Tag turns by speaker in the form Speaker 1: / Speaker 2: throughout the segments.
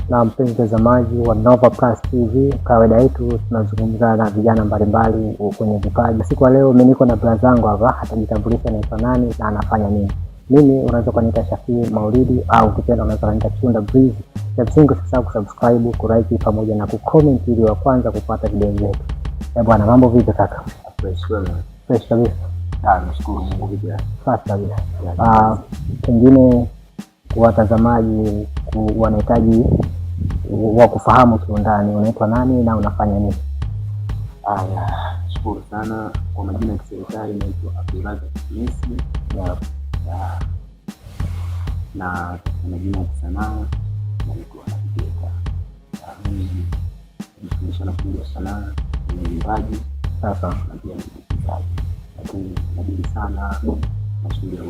Speaker 1: Na mpenzi mtazamaji wa Nova Plus TV, kawaida yetu tunazungumza na vijana mbalimbali kwenye vipaji. Siku ya leo mimi niko na brother zangu hapa, atajitambulisha ni nani na anafanya nini. Mimi unaweza kuniita Shafii Maulidi au ukipenda unaweza kuniita Chunda Breeze. Na msingi usisahau kusubscribe, kulike pamoja na kucomment ili wa kwanza kupata video zetu. Bwana, mambo vipi kaka? Fresh kabisa.
Speaker 2: Nashukuru Mungu vipi?
Speaker 1: Safi kabisa. Pengine watazamaji wanahitaji wa kufahamu kiundani, unaitwa nani na unafanya nini?
Speaker 2: Shukuru sana. Kwa majina ya kiserikali naitwa Abdulrazak Messi. Na kwa majina ya kisanaa naitwa Abdulrazak. Mimi nifundisha na kufunza sanaa na uimbaji.
Speaker 1: Sasa
Speaker 2: na pia uigizaji. Lakini nadili sana na shughuli ya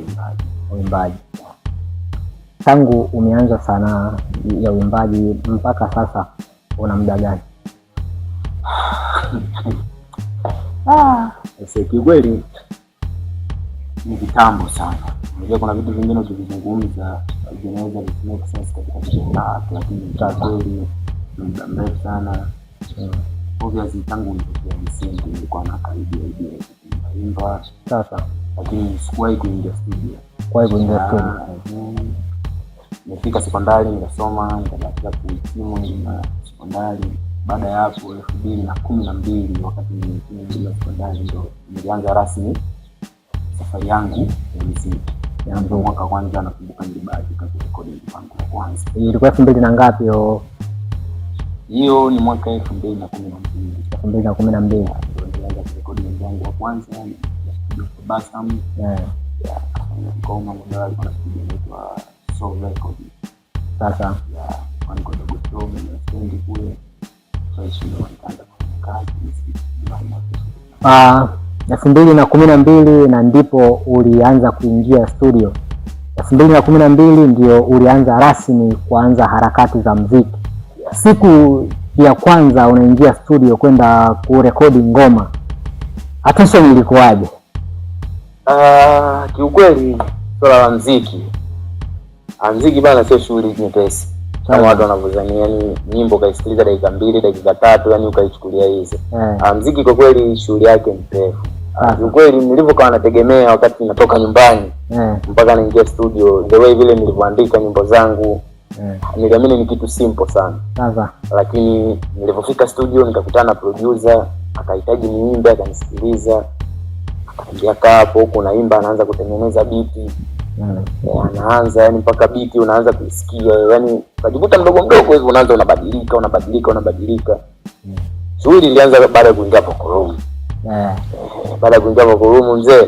Speaker 1: uimbaji. Tangu umeanza sanaa ya uimbaji mpaka sasa una muda gani?
Speaker 2: Kiukweli ni kitambo sana. Unajua kuna vitu vingine ukizungumza vinaweza make sense katika kichwa, lakini kiukweli ni muda mrefu sana. Obviously tangu nilipokuwa msingi nilikuwa na karibia kuimba.
Speaker 1: Sasa
Speaker 2: lakini sikuwahi kuingia studio. Nilifika sekondari nikasoma, nikabahatika kuhitimu na sekondari. Baada ya hapo 2012 wakati nilikuwa sekondari ndio nilianza rasmi safari yangu ya muziki. Ndio mwaka wa kwanza nakumbuka nilibahatika kurekodi yangu ya kwanza.
Speaker 1: Ilikuwa 2000 na ngapi hiyo?
Speaker 2: Hiyo ni mwaka 2012.
Speaker 1: 2012
Speaker 2: ndio nilianza kurekodi yangu ya kwanza ya studio Basam. Kama model alikuwa na studio inaitwa Soul Record.
Speaker 1: Sasa
Speaker 2: niko dogo dogo na stendi kule. Sasa nikaanza kufanya kazi
Speaker 1: 2012 na ndipo ulianza kuingia studio. 2012 ndio ulianza rasmi kuanza harakati za muziki. Siku ya kwanza unaingia studio kwenda kurekodi ngoma, attention ilikuwaje?
Speaker 2: Kiukweli swala la muziki bana sio shughuli nyepesi kama watu wanavyozania. Yani nyimbo kaisikiliza dakika 2 dakika 3 yani ukaichukulia hizo. Muziki kwa kweli shughuli yake ni ndefu. Kiukweli nilivyokuwa nategemea wakati natoka nyumbani mpaka naingia studio, the way vile nilivyoandika nyimbo zangu niliamini ni kitu simple sana. Lakini nilipofika studio nikakutana na producer, akahitaji niimbe, akanisikiliza, akaingia hapo huko naimba, anaanza kutengeneza beat. Anaanza yani mpaka beat unaanza kusikia, yani ukajikuta mdogo mdogo hivyo unaanza unabadilika. Shughuli ilianza baada ya kuingia hapo room. Baada ya kuingia hapo room mzee.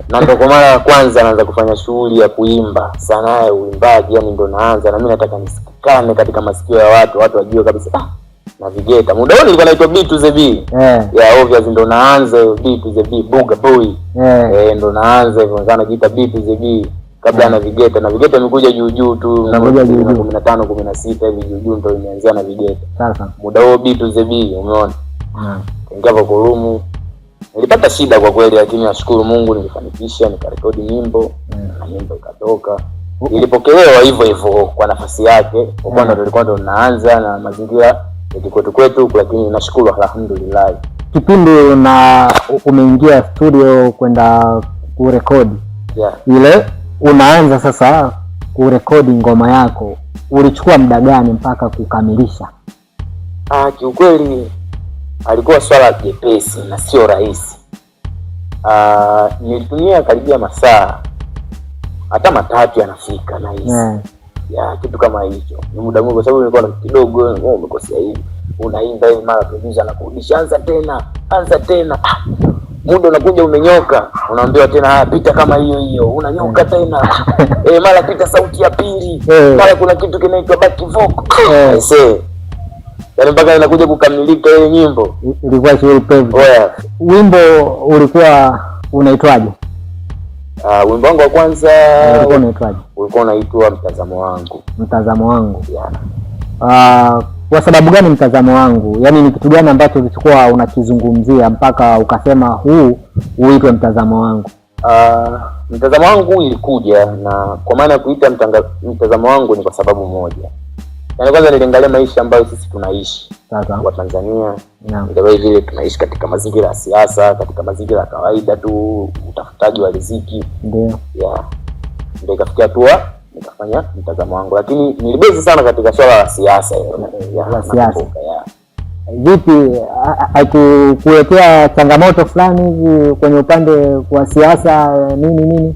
Speaker 2: Na ndio kwa mara ya kwanza naanza kufanya shughuli ya kuimba, sanaa ya uimbaji, yani ndio naanza na mimi nataka nisikikane katika masikio ya watu wajue kabisa na vigeta. Muda huo nilikuwa naitwa B to the B. Obviously ndo naanza B to the B, Buga Boy. Ndo naanza hivyo sana najiita B to the B kabla na vigeta. Na vigeta imekuja juu tu na 15 16 hivi juu ndo imeanzia na vigeta.
Speaker 1: Sasa
Speaker 2: muda huo B to the B umeona. Ingia kwa kurumu. Nilipata shida kwa kweli, lakini nashukuru Mungu nilifanikisha, nikarekodi nyimbo na nyimbo ikatoka. Ilipokelewa hivyo kwa nafasi yake. Kwa kwani tulikuwa ndo naanza na mazingira kwetu, lakini nashukuru alhamdulillah.
Speaker 1: Kipindi na umeingia studio kwenda kurekodi, ile unaanza sasa kurekodi ngoma yako, ulichukua muda gani mpaka kukamilisha?
Speaker 2: Kiukweli alikuwa swala jepesi na sio rahisi. Nilitumia karibia masaa hata 3 yanafika na hizi. Kitu kama hicho. Ni muda mwingi kwa sababu nilikuwa kidogo umekosea hivi. Unaimba hivi mara producer anakurudisha anza tena. Muda unakuja umenyoka, unaambiwa tena pita kama hiyo, unanyoka tena. Mara pita sauti ya pili. Mara kuna kitu kinaitwa back vocal. Yani mpaka inakuja kukamilika ile nyimbo.
Speaker 1: Ilikuwa sio pevu. Wimbo ulikuwa unaitwaje?
Speaker 2: Wimbo wangu wa kwanza
Speaker 1: ulikuwa unaitwaje?
Speaker 2: Ulikuwa unaitwa Mtazamo Wangu.
Speaker 1: Mtazamo Wangu. Kwa sababu gani Mtazamo Wangu? Yaani ni kitu gani ambacho ulikuwa unakizungumzia mpaka ukasema huu uitwe Mtazamo Wangu?
Speaker 2: Mtazamo wangu ilikuja, na kwa maana kuita mtazamo wangu ni kwa sababu moja. Yaani kwanza niliangalia maisha ambayo sisi tunaishi wa Tanzania. Ndio vile tunaishi katika mazingira ya siasa, katika mazingira ya kawaida tu, utafutaji wa riziki.
Speaker 1: Ndio.
Speaker 2: Ndio ikafikia hatua nikafanya mtazamo wangu, lakini nilibezi sana katika swala la siasa
Speaker 1: Vipi haikukuletea changamoto fulani hivi kwenye upande wa siasa nini?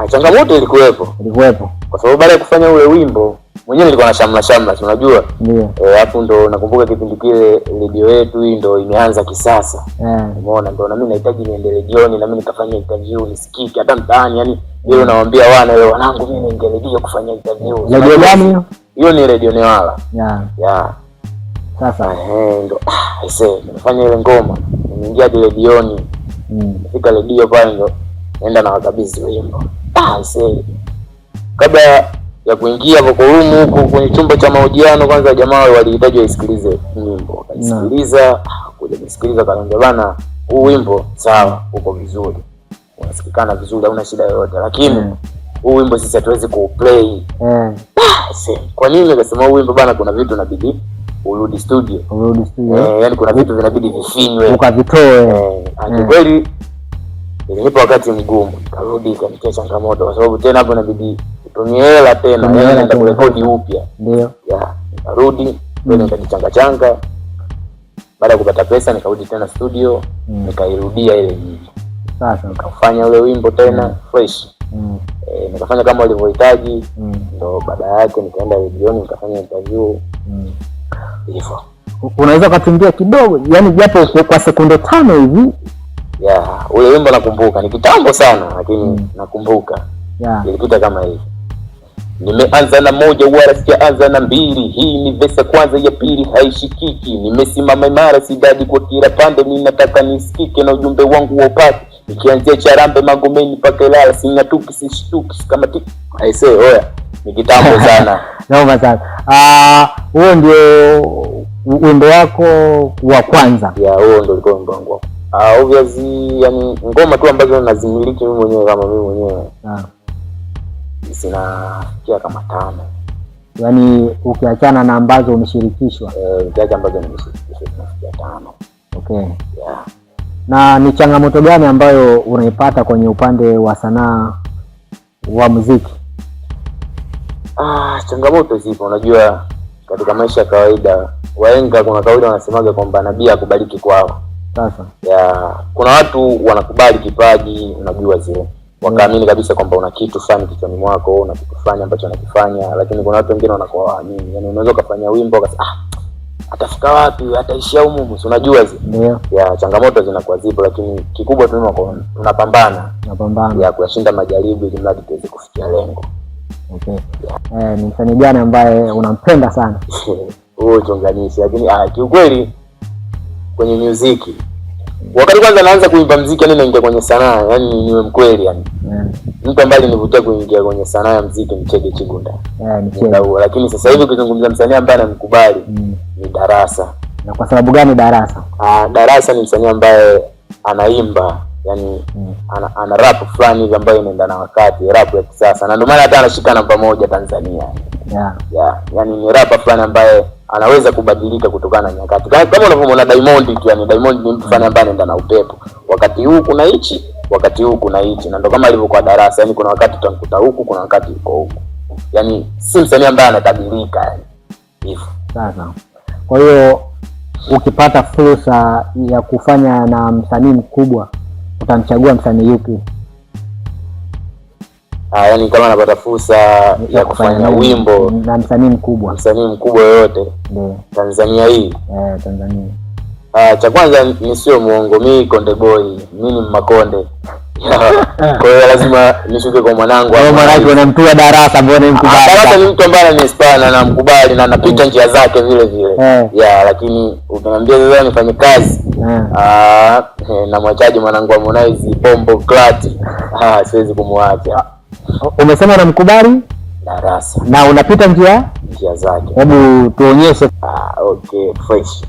Speaker 2: Changamoto ilikuwepo. Kwa sababu baada ya kufanya ule wimbo mwenyewe nilikuwa na shamla, unajua?
Speaker 1: Ndio.
Speaker 2: Hapo ndo nakumbuka kipindi kile redio yetu hii ndo imeanza kisasa. Umeona, ndo na mimi nahitaji niende redioni na mimi nikafanya interview nisikike hata mtaani, yani leo nawaambia wanangu mimi niende redio kufanya interview.
Speaker 1: Radio gani hiyo?
Speaker 2: Hiyo ni Radio Newala.
Speaker 1: Sasa
Speaker 2: ndo nafanya ile ngoma, nimeingia redioni. Nifika redio pale ndo naenda na wakabidhi wimbo. Kabla ya kuingia hapo huko kwenye chumba cha mahojiano, kwanza jamaa walihitaji waisikilize wimbo. Wakaisikiliza, kusikiliza kanaambia bana, huu wimbo sawa, uko vizuri, unasikikana vizuri, hauna shida yoyote, lakini huu wimbo sisi hatuwezi kuplay. Kwa nini? Akasema huu wimbo bana, kuna vitu inabidi urudi studio. Yaani kuna vitu vinabidi vifinywe
Speaker 1: ukavitoe.
Speaker 2: Kweli ilinipa wakati mgumu, karudi kanitia changamoto, kwa sababu tena hapo inabidi utumie hela tena, naenda kurekodi upya.
Speaker 1: Ndio.
Speaker 2: Nikarudi tena nikajichanga. Baada ya kupata pesa nikarudi tena studio, nikairudia ile nyimbo.
Speaker 1: Sasa
Speaker 2: nikafanya ule wimbo tena fresh. Nikafanya kama walivyohitaji. Ndio baada yake nikaenda redioni nikafanya interview. Hivyo.
Speaker 1: Unaweza kutumbia kidogo, yani japo kwa sekunde 5 hivi?
Speaker 2: Ule wimbo nakumbuka, ni kitambo sana lakini nakumbuka. Ilipita kama hivi. Nimeanza na moja wala sijaanza na mbili, hii ni verse kwanza, ya pili haishikiki. Nimesimama imara sidadi kwa kila pande, mimi nataka nisikike na ujumbe wangu upate. Nikianzia Charambe Magomeni paka Ilala, singatuki sishtuki kama tiki. Oya, ni kitambo sana.
Speaker 1: Naomba sana. Huo ndio wimbo wako wa kwanza?
Speaker 2: Huo ndio ulikuwa wimbo wangu. Obviously, yani ngoma tu ambazo nazimiliki mimi mwenyewe kama mimi mwenyewe. Sinafikia kama 5.
Speaker 1: Yaani ukiachana na ambazo umeshirikishwa?
Speaker 2: Ukiacha ambazo nimeshirikishwa tunafikia 5.
Speaker 1: Okay. Na ni changamoto gani ambayo unaipata kwenye upande wa sanaa wa muziki?
Speaker 2: Changamoto zipo, unajua katika maisha ya kawaida, wahenga kuna kawaida wanasemaga kwamba nabii akubariki kwao.
Speaker 1: Sasa
Speaker 2: kuna watu wanakubali kipaji, unajua zile wakaamini kabisa kwamba una kitu fulani kichwani mwako, una kitu fulani ambacho unakifanya, lakini kuna watu wengine wanakuwa waamini. Yani unaweza kufanya wimbo akasema atafika wapi, ataishia huko, unajua zile.
Speaker 1: Ndio.
Speaker 2: Changamoto zinakuwa zipo, lakini kikubwa tunapambana kuyashinda majaribu ili mradi tuweze kufikia lengo.
Speaker 1: Okay. Ni msanii gani ambaye unampenda sana?
Speaker 2: Chonganishi, lakini kiukweli kwenye muziki wakati kwanza naanza kuimba muziki, yani naingia kwenye sanaa, yani niwe mkweli yani. Mtu ambaye alinivutia kuingia kwenye sanaa ya muziki ni Chege Chigunda. Lakini sasa hivi ukizungumzia msanii ambaye anamkubali ni Darasa.
Speaker 1: Na kwa sababu gani Darasa?
Speaker 2: Darasa ni msanii ambaye anaimba, yani ana rap fulani hivi ambayo inaenda na wakati, rap ya kisasa. Na ndio maana hata anashika namba 1 Tanzania. Yani ni rap fulani ambaye anaweza kubadilika kutokana na nyakati. Kama unavyomuona Diamond tu, yani Diamond ni mtu fulani ambaye anaenda na upepo. Wakati huu kuna hichi, wakati huu kuna hichi. Na ndio kama alivyokuwa Darasa, yani kuna wakati utamkuta huku, kuna wakati uko huku. Yani si msanii ambaye anatabirika yani. Hivyo.
Speaker 1: Sasa. Kwa hiyo ukipata fursa ya kufanya na msanii mkubwa, utamchagua msanii yupi?
Speaker 2: Yani kama napata fursa ya kufanya wimbo
Speaker 1: na msanii mkubwa
Speaker 2: yoyote Tanzania hii.
Speaker 1: Tanzania.
Speaker 2: Cha kwanza ni sio muongo, mimi Konde Boy, mimi ni Makonde. Kwa hiyo lazima nishuke kwa mwanangu.
Speaker 1: Kwa maana yake unamtua Darasa, mbona mkubali?
Speaker 2: Darasa ni mtu ambaye ananispana na mkubali na anapita njia zake vile vile. Lakini ukiniambia sasa nifanye kazi na mwachaji mwanangu wa Harmonize Bombo Clat, siwezi kumwacha.
Speaker 1: Umesema unamkubali
Speaker 2: Darasa
Speaker 1: na unapita njia
Speaker 2: zake.
Speaker 1: Hebu tuonyeshe.
Speaker 2: Okay, fresh.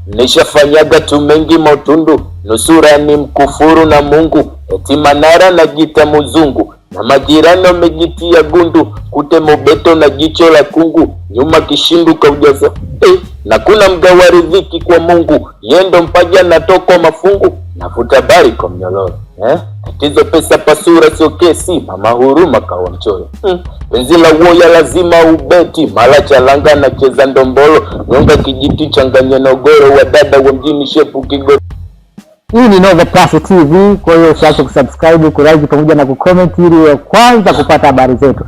Speaker 2: Nishafanyaga tu mengi mautundu, nusura ni mkufuru na Mungu. eti Manara na jita muzungu na majirani wamejitia gundu, kute mobeto na jicho la kungu, nyuma kishindu kaujaza na kuna mgawa riziki kwa Mungu, yendo mpaja na toko mafungu, nafuta bari kwa mnyoloro. Tatizo pesa pasura sio kesi, mama huruma kawa mchoyo. Penzi la uoya lazima ubeti, mala chalanga na cheza ndombolo, nyonga kijiti changanya nogoro, wadada wa mjini shepu kigoro.
Speaker 1: Hii ni Nova Plus TV, kwa hiyo usiache kusubscribe, kulike pamoja na kucomment ili kwanza kupata habari zetu.